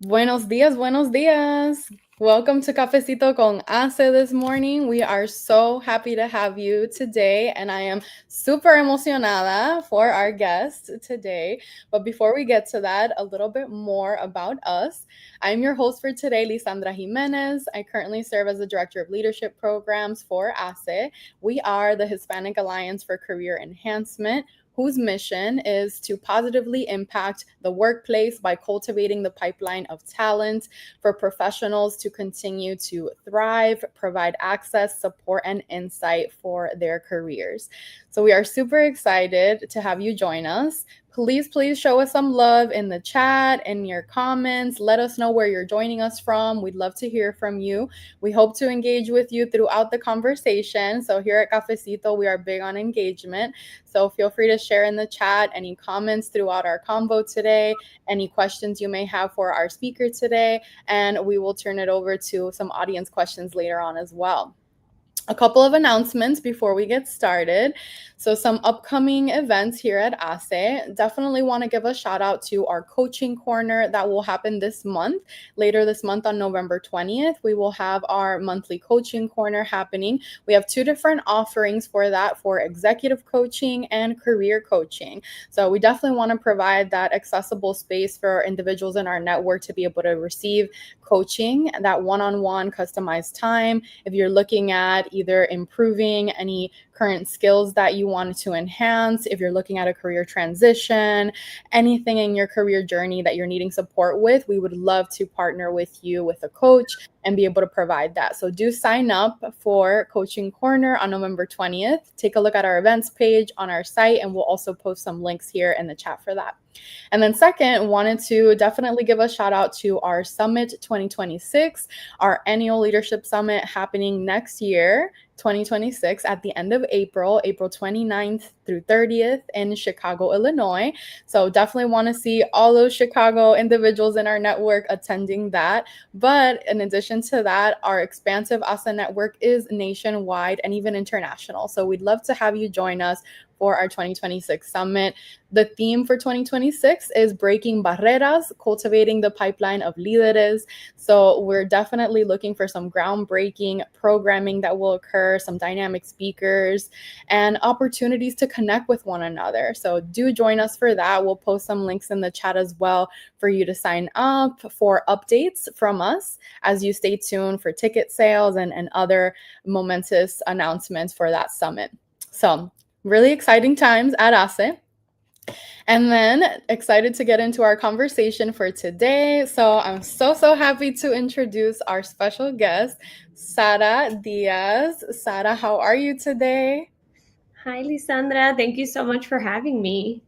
Buenos días, buenos días. Welcome to Cafecito con Ace this morning. We are so happy to have you today, and I am super emocionada for our guest today. But before we get to that, a little bit more about us. I'm your host for today, Lisandra Jimenez. I currently serve as the Director of Leadership Programs for ACE. We are the Hispanic Alliance for Career Enhancement, whose mission is to positively impact the workplace by cultivating the pipeline of talent for professionals to continue to thrive, provide access, support, and insight for their careers. So, we are super excited to have you join us. Please show us some love in the chat, in your comments. Let us know where you're joining us from. We'd love to hear from you. We hope to engage with you throughout the conversation. So, here at Cafecito, we are big on engagement. So feel free to share in the chat any comments throughout our convo today, any questions you may have for our speaker today, and we will turn it over to some audience questions later on as well. A couple of announcements before we get started. So, some upcoming events here at ACE. Definitely want to give a shout out to our coaching corner that will happen this month. Later this month on November 20th, we will have our monthly coaching corner happening. We have two different offerings for that, for executive coaching and career coaching. So, we definitely want to provide that accessible space for individuals in our network to be able to receive coaching, that one-on-one customized time. If you're looking at either improving any current skills that you want to enhance, if you're looking at a career transition, anything in your career journey that you're needing support with, we would love to partner with you with a coach and be able to provide that. So do sign up for Coaching Corner on November 20th. Take a look at our events page on our site, and we'll also post some links here in the chat for that. And then second, wanted to definitely give a shout out to our Summit 2026, our annual leadership summit happening next year, 2026, at the end of April 29th through 30th in Chicago, Illinois. So definitely want to see all those Chicago individuals in our network attending that. But in addition to that, our expansive ASA network is nationwide and even international. So we'd love to have you join us for our 2026 summit. The theme for 2026 is Breaking Barreras, Cultivating the Pipeline of Líderes. So we're definitely looking for some groundbreaking programming that will occur, some dynamic speakers, and opportunities to connect with one another. So do join us for that. We'll post some links in the chat as well for you to sign up for updates from us as you stay tuned for ticket sales and other momentous announcements for that summit. So really exciting times at ACE. And then excited to get into our conversation for today. So I'm so happy to introduce our special guest, Sara Diaz. Sara, how are you today? Hi, Lisandra. Thank you so much for having me.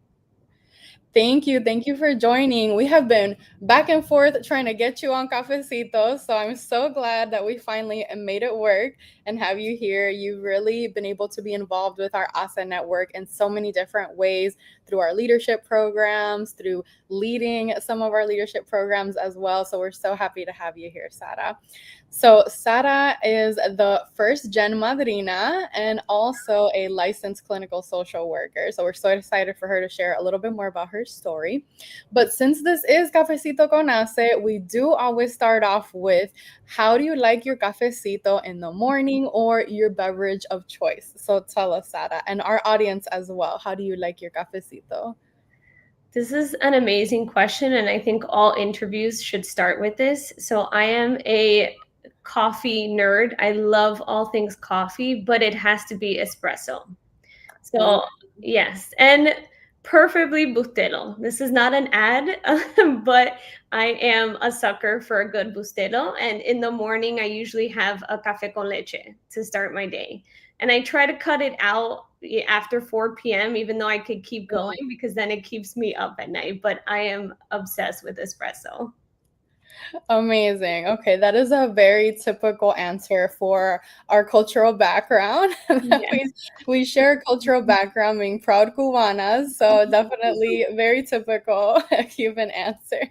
Thank you. Thank you for joining. We have been back and forth trying to get you on Cafecito. So I'm so glad that we finally made it work and have you here. You've really been able to be involved with our ASA network in so many different ways, through our leadership programs, through leading some of our leadership programs as well. So we're so happy to have you here, Sara. So Sara is the First Gen Madrina and also a licensed clinical social worker. So we're so excited for her to share a little bit more about her story. But since this is Cafecito con Ace, we do always start off with, how do you like your cafecito in the morning or your beverage of choice? So tell us, Sara, and our audience as well, how do you like your cafecito? This is an amazing question, and I think all interviews should start with this. So, I am a coffee nerd. I love all things coffee, but it has to be espresso. Ooh. So, yes, and preferably Bustelo. This is not an ad, but I am a sucker for a good Bustelo. And in the morning, I usually have a café con leche to start my day. And I try to cut it out after 4 p.m., even though I could keep going because then it keeps me up at night. But I am obsessed with espresso. Amazing. Okay, that is a very typical answer for our cultural background. we, Yes. we share cultural background being proud Cubanas, so definitely very typical Cuban answer.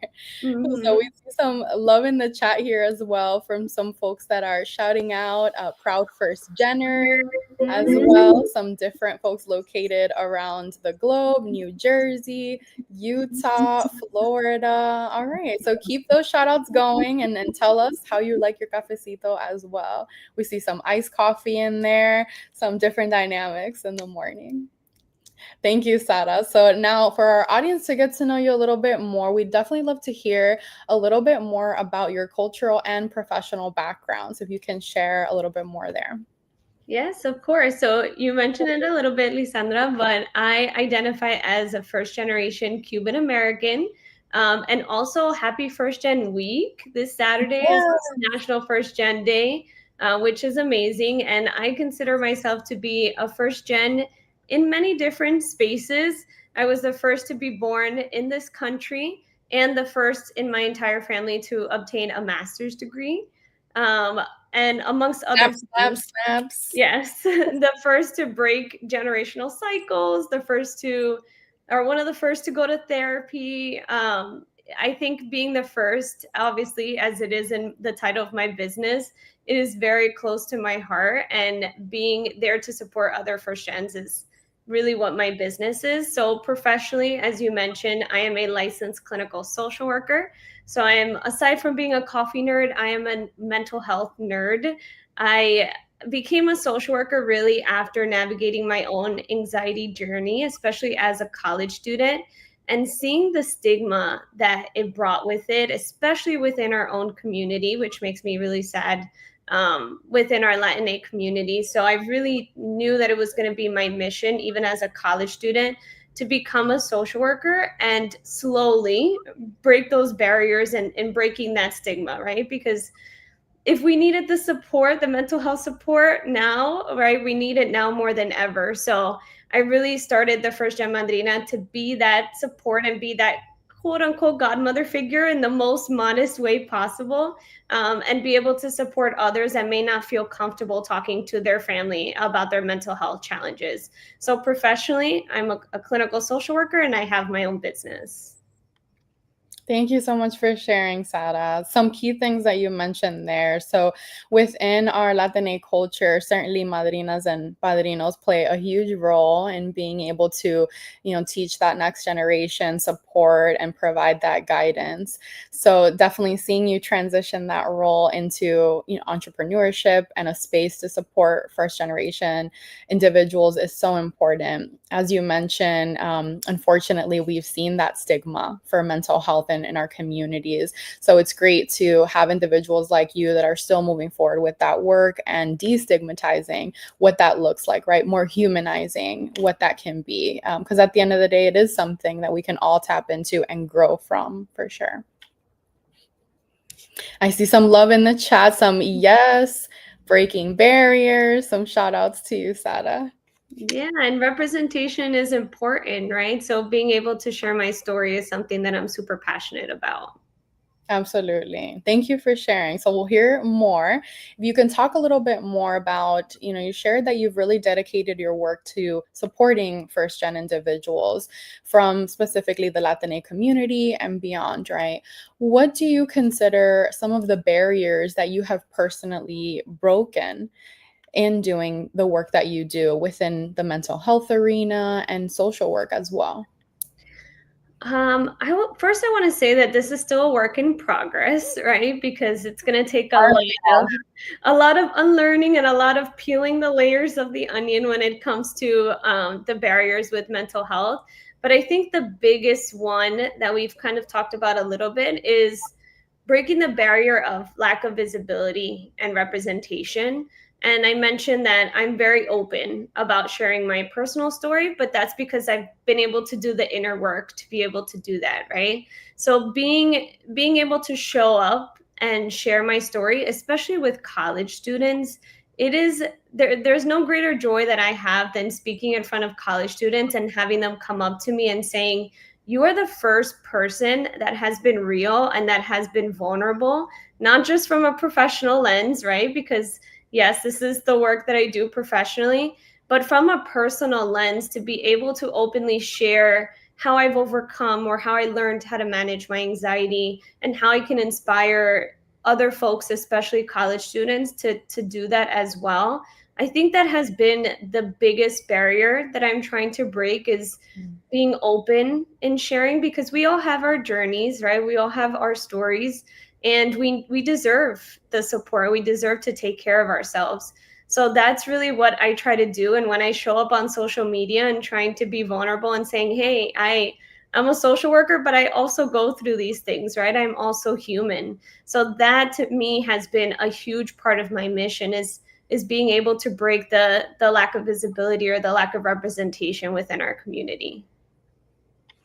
So we Mhm. see some love in the chat here as well from some folks that are shouting out proud first Jenner as well. Some different folks located around the globe, New Jersey, Utah, Florida. All right. So keep those shout outs going and tell us how you like your cafecito as well. We see some iced coffee in there, some different dynamics in the morning. Thank you, Sara. So now for our audience to get to know you a little bit more, we'd definitely love to hear a little bit more about your cultural and professional backgrounds. If you can share a little bit more there. Yes, of course. So you mentioned it a little bit, Lisandra, but I identify as a first generation Cuban American. And also, happy First Gen Week. This Saturday is National First Gen Day, which is amazing. And I consider myself to be a first gen in many different spaces. I was the first to be born in this country and the first in my entire family to obtain a master's degree. Um, and amongst other Snaps, things, snaps, snaps. yes, the first to break generational cycles, the first to, or one of the first to go to therapy. I think being the first, obviously, as it is in the title of my business, it is very close to my heart. And being there to support other first gens is really what my business is. So, professionally, as you mentioned, I am a licensed clinical social worker. So, I am, aside from being a coffee nerd, I am a mental health nerd. I became a social worker really after navigating my own anxiety journey, especially as a college student, and seeing the stigma that it brought with it, especially within our own community, which makes me really sad, within our Latinx community. So I really knew that it was going to be my mission, even as a college student, to become a social worker and slowly break those barriers and breaking that stigma, right? Because if we needed the support, the mental health support now, right, we need it now more than ever. So I really started the First Gen Madrina to be that support and be that quote unquote godmother figure in the most modest way possible, and be able to support others that may not feel comfortable talking to their family about their mental health challenges. So professionally, I'm a clinical social worker and I have my own business. Thank you so much for sharing, Sara. Some key things that you mentioned there. So, within our Latina culture, certainly madrinas and padrinos play a huge role in being able to, teach that next generation, support, and provide that guidance. So, definitely seeing you transition that role into, entrepreneurship and a space to support first generation individuals is so important. As you mentioned, unfortunately, we've seen that stigma for mental health in our communities. So it's great to have individuals like you that are still moving forward with that work and destigmatizing what that looks like, right? More humanizing what that can be. Because at the end of the day, it is something that we can all tap into and grow from for sure. I see some love in the chat, some yes, breaking barriers, some shout outs to you, Sara. Yeah, and representation is important, right? So being able to share my story is something that I'm super passionate about. Absolutely. Thank you for sharing. So we'll hear more. If you can talk a little bit more about, you shared that you've really dedicated your work to supporting first gen individuals from specifically the Latina community and beyond, right? What do you consider some of the barriers that you have personally broken in doing the work that you do within the mental health arena and social work as well? First I want to say that this is still a work in progress, right? Because it's going to take a lot of unlearning and a lot of peeling the layers of the onion when it comes to the barriers with mental health. But I think the biggest one that we've kind of talked about a little bit is breaking the barrier of lack of visibility and representation. And I mentioned that I'm very open about sharing my personal story, but that's because I've been able to do the inner work to be able to do that, right? So being able to show up and share my story, especially with college students, it is there's no greater joy that I have than speaking in front of college students and having them come up to me and saying, you are the first person that has been real and that has been vulnerable, not just from a professional lens, right? Because yes, this is the work that I do professionally, but from a personal lens, to be able to openly share how I've overcome or how I learned how to manage my anxiety and how I can inspire other folks, especially college students, to do that as well. I think that has been the biggest barrier that I'm trying to break, is being open and sharing, because we all have our journeys, right? We all have our stories, and we deserve the support. We deserve to take care of ourselves. So that's really what I try to do. And when I show up on social media and trying to be vulnerable and saying, hey, I'm a social worker, but I also go through these things, right? I'm also human. So that to me has been a huge part of my mission, is being able to break the lack of visibility or the lack of representation within our community.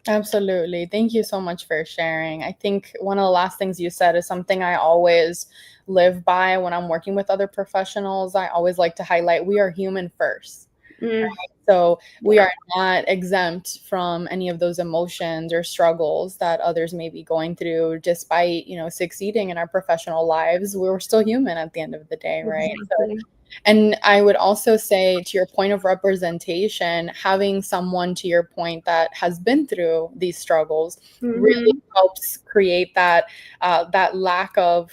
Absolutely. Thank you so much for sharing. I think one of the last things you said is something I always live by when I'm working with other professionals. I always like to highlight we are human first. Mm. Right? So we are not exempt from any of those emotions or struggles that others may be going through, despite, succeeding in our professional lives. We're still human at the end of the day, right? Exactly. So, and I would also say, to your point of representation, having someone, to your point, that has been through these struggles really helps create that lack of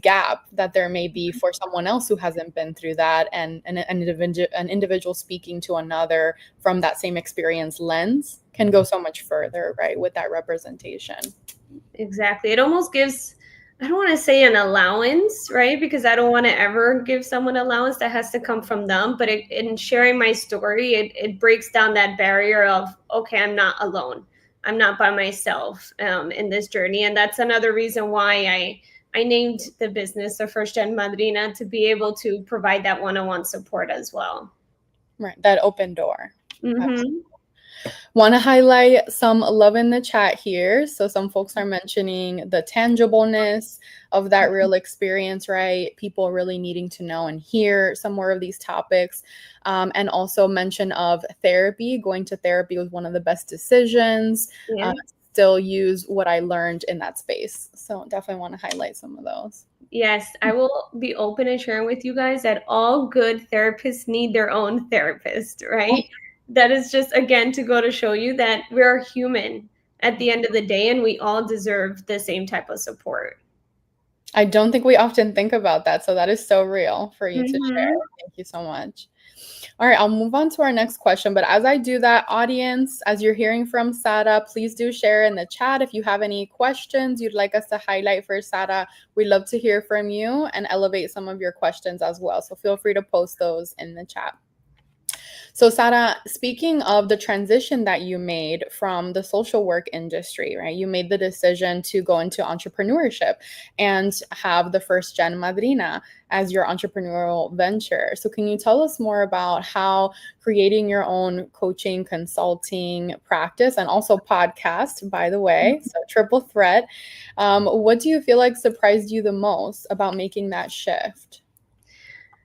gap that there may be for someone else who hasn't been through that, and an individual speaking to another from that same experience lens can go so much further, right, with that representation. Exactly. It almost gives, I don't want to say an allowance, right? Because I don't want to ever give someone allowance. That has to come from them. But in sharing my story, it breaks down that barrier of, okay, I'm not alone. I'm not by myself in this journey. And that's another reason why I named the business the First Gen Madrina, to be able to provide that one-on-one support as well. Right. That open door. Mm-hmm. Want to highlight some love in the chat here. So some folks are mentioning the tangibleness of that real experience, right? People really needing to know and hear some more of these topics. And also mention of therapy. Going to therapy was one of the best decisions. Yeah. Still use what I learned in that space. So definitely want to highlight some of those. Yes, I will be open and sharing with you guys that all good therapists need their own therapist, right? That is just, again, to go to show you that we're human at the end of the day, and we all deserve the same type of support. I don't think we often think about that. So that is so real for you to share. Mm-hmm. Thank you so much. All right, I'll move on to our next question. But as I do that, audience, as you're hearing from Sara, please do share in the chat if you have any questions you'd like us to highlight for Sara. We'd love to hear from you and elevate some of your questions as well. So feel free to post those in the chat. So Sara, speaking of the transition that you made from the social work industry, right? You made the decision to go into entrepreneurship and have the First Gen Madrina as your entrepreneurial venture. So can you tell us more about how creating your own coaching, consulting practice, and also podcast, by the way, so triple threat, what do you feel like surprised you the most about making that shift?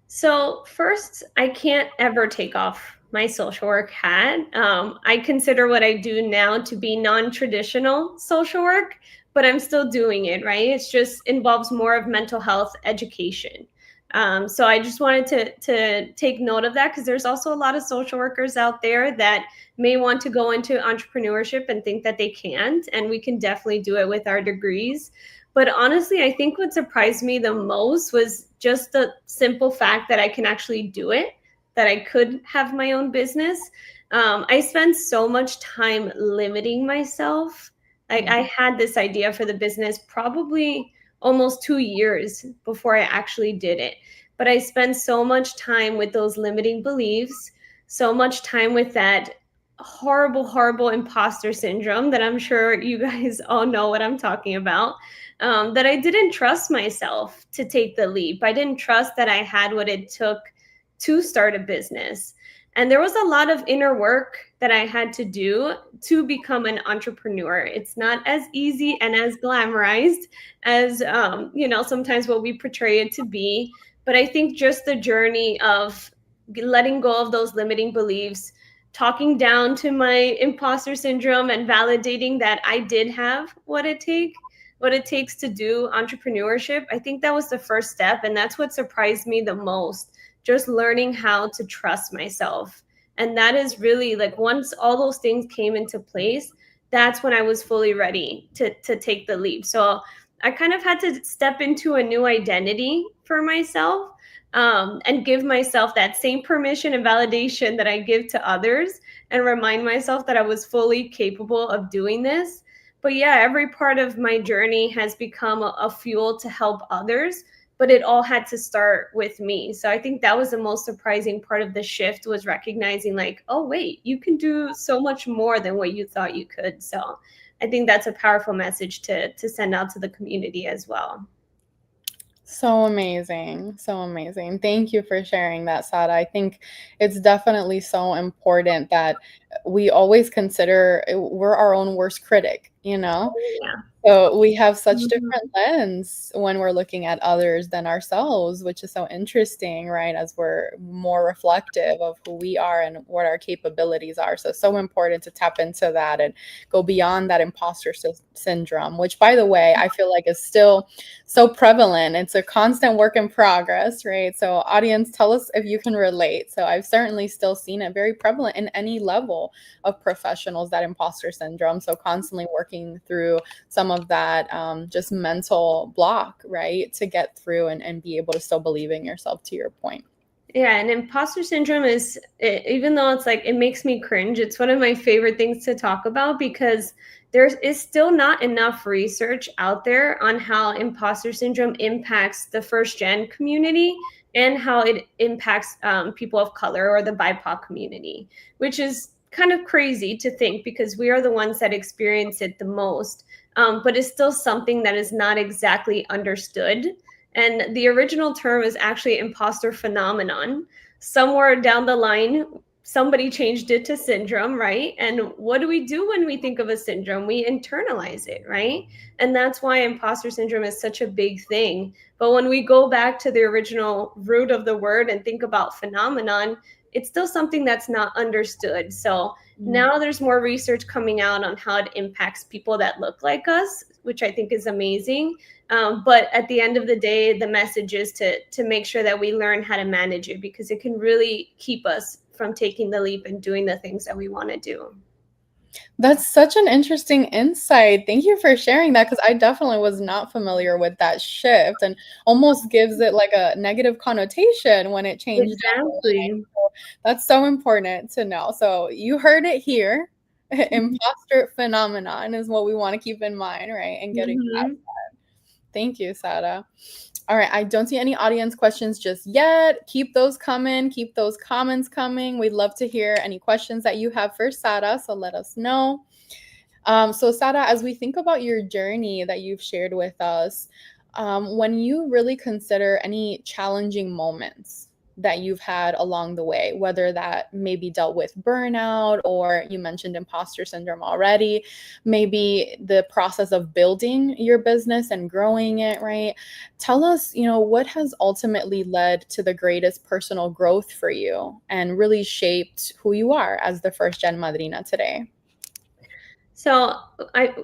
So first, I can't ever take off my social work hat. I consider what I do now to be non-traditional social work, but I'm still doing it, right? It's just involves more of mental health education. So I just wanted to take note of that, because there's also a lot of social workers out there that may want to go into entrepreneurship and think that they can't, and we can definitely do it with our degrees. But honestly, I think what surprised me the most was just the simple fact that I can actually do it, that I could have my own business. I spent so much time limiting myself. I had this idea for the business probably almost 2 years before I actually did it. But I spent so much time with those limiting beliefs, so much time with that horrible, horrible imposter syndrome that I'm sure you guys all know what I'm talking about. That I didn't trust myself to take the leap. I didn't trust that I had what it took to start a business. And there was a lot of inner work that I had to do to become an entrepreneur. It's not as easy and as glamorized as, sometimes what we portray it to be. But I think just the journey of letting go of those limiting beliefs, talking down to my imposter syndrome and validating that I did have what it takes to do entrepreneurship. I think that was the first step, and that's what surprised me the most, just learning how to trust myself. And that is really like, once all those things came into place, that's when I was fully ready to take the leap. So I kind of had to step into a new identity for myself, and give myself that same permission and validation that I give to others, and remind myself that I was fully capable of doing this. But yeah, every part of my journey has become a fuel to help others, but it all had to start with me. So I think that was the most surprising part of the shift, was recognizing like, oh wait, you can do so much more than what you thought you could. So I think that's a powerful message to send out to the community as well. So amazing. So amazing. Thank you for sharing that, Sara. I think it's definitely so important that we always consider we're our own worst critic, you know? Yeah. So we have such Mhm. different lens when we're looking at others than ourselves, which is so interesting, right? As we're more reflective of who we are and what our capabilities are. So it's so important to tap into that and go beyond that imposter syndrome, which, by the way, I feel like is still so prevalent. It's a constant work in progress, right? So audience, tell us if you can relate. So I've certainly still seen it very prevalent in any level of professionals, that imposter syndrome. So constantly working through some of that just mental block, right? To get through and be able to still believe in yourself, to your point. Yeah, and imposter syndrome is, even though it's like, it makes me cringe, it's one of my favorite things to talk about, because there is still not enough research out there on how imposter syndrome impacts the first gen community, and how it impacts people of color or the BIPOC community, which is kind of crazy to think, because we are the ones that experience it the most. But it's still something that is not exactly understood, and the original term is actually imposter phenomenon. Somewhere down the line, somebody changed it to syndrome, right? And what do we do when we think of a syndrome? We internalize it, right? And that's why imposter syndrome is such a big thing. But when we go back to the original root of the word and think about phenomenon, it's still something that's not understood. So now there's more research coming out on how it impacts people that look like us, which I think is amazing. But at the end of the day, the message is to make sure that we learn how to manage it, because it can really keep us from taking the leap and doing the things that we want to do. That's such an interesting insight. Thank you for sharing that, because I definitely was not familiar with that shift, and almost gives it like a negative connotation when it changed down the line. Exactly. So that's so important to know. So you heard it here. Imposter phenomenon is what we want to keep in mind, right? And getting past. Hmm. Thank you, Sara. All right, I don't see any audience questions just yet. Keep those coming. Keep those comments coming. We'd love to hear any questions that you have for Sara, so let us know. So, Sara, as we think about your journey that you've shared with us, when you really consider any challenging moments that you've had along the way, whether that maybe dealt with burnout, or you mentioned imposter syndrome already, maybe the process of building your business and growing it, right? Tell us, what has ultimately led to the greatest personal growth for you and really shaped who you are as the first gen madrina today? So I've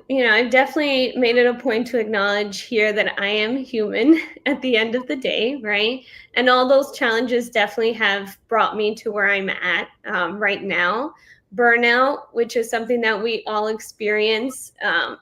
definitely made it a point to acknowledge here that I am human at the end of the day, right? And all those challenges definitely have brought me to where I'm at right now. Burnout, which is something that we all experience,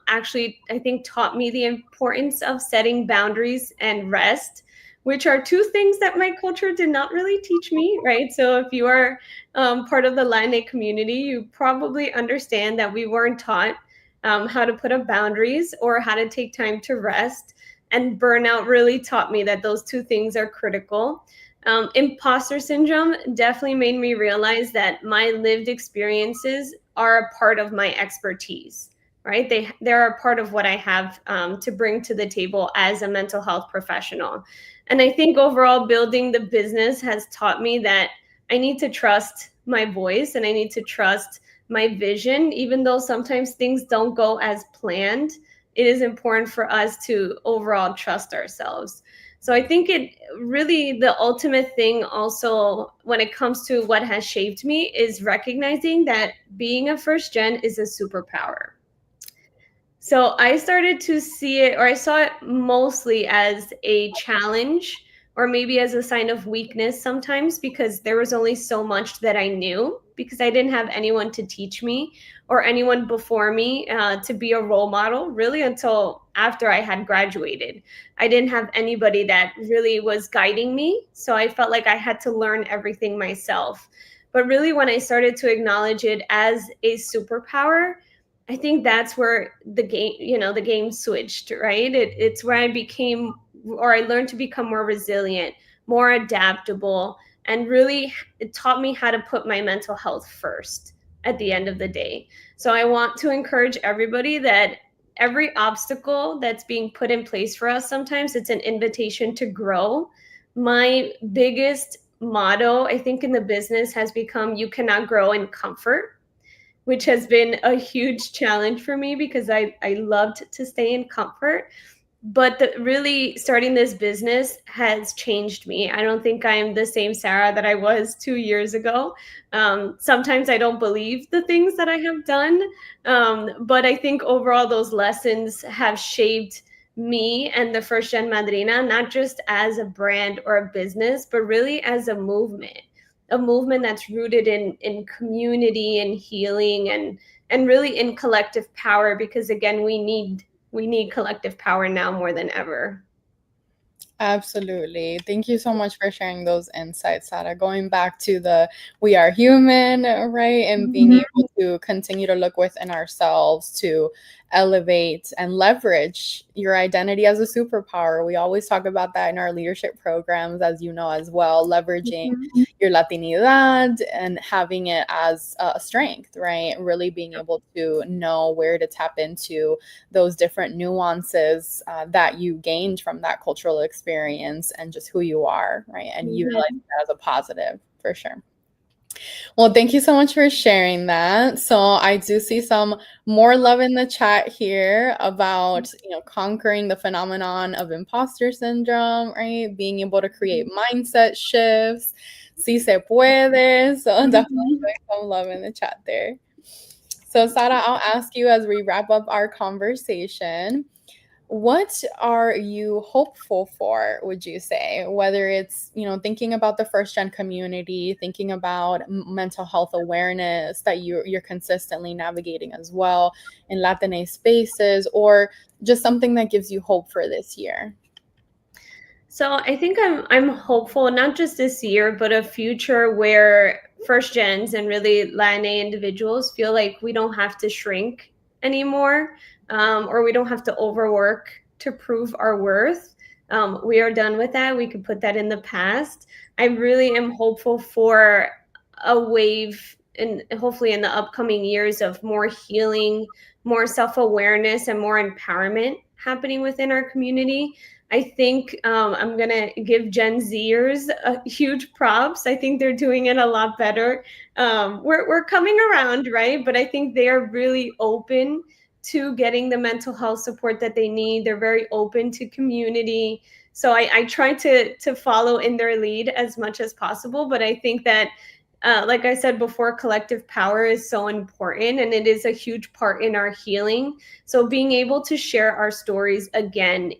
actually, I think taught me the importance of setting boundaries and rest, which are two things that my culture did not really teach me, right? So if you are part of the Latinx community, you probably understand that we weren't taught how to put up boundaries or how to take time to rest. And burnout really taught me that those two things are critical. Imposter syndrome definitely made me realize that my lived experiences are a part of my expertise, right? They're a part of what I have to bring to the table as a mental health professional. And I think overall, building the business has taught me that I need to trust my voice and I need to trust my vision, even though sometimes things don't go as planned. It is important for us to overall trust ourselves. So I think it really, the ultimate thing also when it comes to what has shaped me is recognizing that being a first gen is a superpower. So I started to see it, or I saw it mostly as a challenge or maybe as a sign of weakness sometimes, because there was only so much that I knew, because I didn't have anyone to teach me or anyone before me to be a role model really until after I had graduated. I didn't have anybody that really was guiding me. So I felt like I had to learn everything myself. But really, when I started to acknowledge it as a superpower, I think that's where the game switched, right? It's where I became, or I learned to become more resilient, more adaptable, and really it taught me how to put my mental health first at the end of the day. So I want to encourage everybody that every obstacle that's being put in place for us, sometimes it's an invitation to grow. My biggest motto, I think, in the business has become, you cannot grow in comfort, which has been a huge challenge for me because I loved to stay in comfort. But really starting this business has changed me. I don't think I'm the same Sarah that I was 2 years ago. Sometimes I don't believe the things that I have done. But I think overall those lessons have shaped me and the First Gen Madrina, not just as a brand or a business, but really as a movement that's rooted in community and healing and really in collective power, because again, we need collective power now more than ever. Absolutely. Thank you so much for sharing those insights, Sara. Going back to the we are human, right? And being able to continue to look within ourselves to elevate and leverage your identity as a superpower. We always talk about that in our leadership programs, as you know, as well, leveraging your Latinidad and having it as a strength, right? Really being able to know where to tap into those different nuances that you gained from that cultural experience and just who you are, right? And utilize that as a positive for sure. Well, thank you so much for sharing that. So I do see some more love in the chat here about, conquering the phenomenon of imposter syndrome, right? Being able to create mindset shifts. Si se puede. So definitely some love in the chat there. So Sara, I'll ask you as we wrap up our conversation, what are you hopeful for, would you say? Whether it's, thinking about the first gen community, thinking about mental health awareness that you're consistently navigating as well in Latinx spaces, or just something that gives you hope for this year? So I think I'm hopeful, not just this year, but a future where first gens and really Latin individuals feel like we don't have to shrink anymore, or we don't have to overwork to prove our worth. We are done with that. We could put that in the past. I really am hopeful for a wave, and hopefully in the upcoming years, of more healing, more self-awareness, and more empowerment happening within our community. I think I'm going to give Gen Zers a huge props. I think they're doing it a lot better. We're coming around, right? But I think they are really open to getting the mental health support that they need. They're very open to community. So I try to follow in their lead as much as possible. But I think that, like I said before, collective power is so important, and it is a huge part in our healing. So being able to share our stories again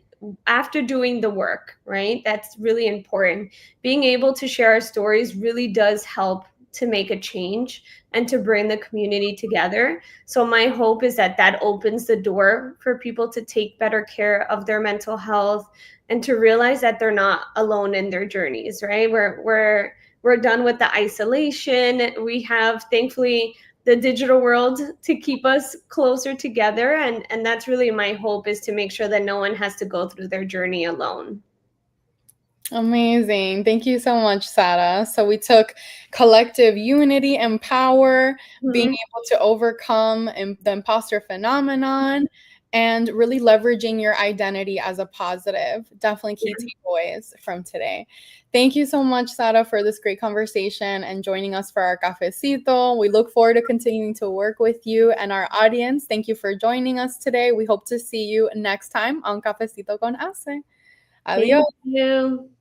after doing the work, right? That's really important. Being able to share our stories really does help to make a change and to bring the community together. So my hope is that that opens the door for people to take better care of their mental health and to realize that they're not alone in their journeys, right? We're done with the isolation. We have, thankfully, the digital world to keep us closer together. And that's really my hope, is to make sure that no one has to go through their journey alone. Amazing. Thank you so much, Sara. So we took collective unity and power, being able to overcome the imposter phenomenon, and really leveraging your identity as a positive. Definitely key takeaways from today. Thank you so much, Sara, for this great conversation and joining us for our cafecito. We look forward to continuing to work with you and our audience. Thank you for joining us today. We hope to see you next time on Cafecito con Ace. Adiós. Thank you.